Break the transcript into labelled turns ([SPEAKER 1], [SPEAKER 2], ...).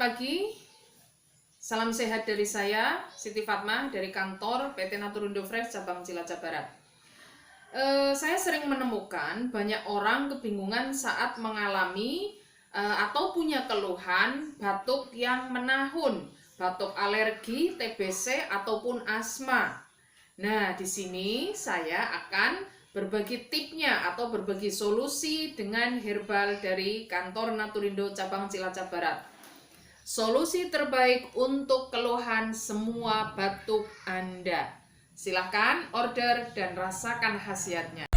[SPEAKER 1] pagi, salam sehat dari saya, Siti Fatma dari kantor PT Naturindo Fresh cabang Cilacap Barat. Saya sering menemukan banyak orang kebingungan saat mengalami atau punya keluhan batuk yang menahun, batuk alergi, TBC ataupun asma. Nah, di sini saya akan berbagi tipnya atau berbagi solusi dengan herbal dari kantor Naturindo cabang Cilacap Barat. Solusi terbaik untuk keluhan semua batuk Anda. Silahkan order dan rasakan khasiatnya.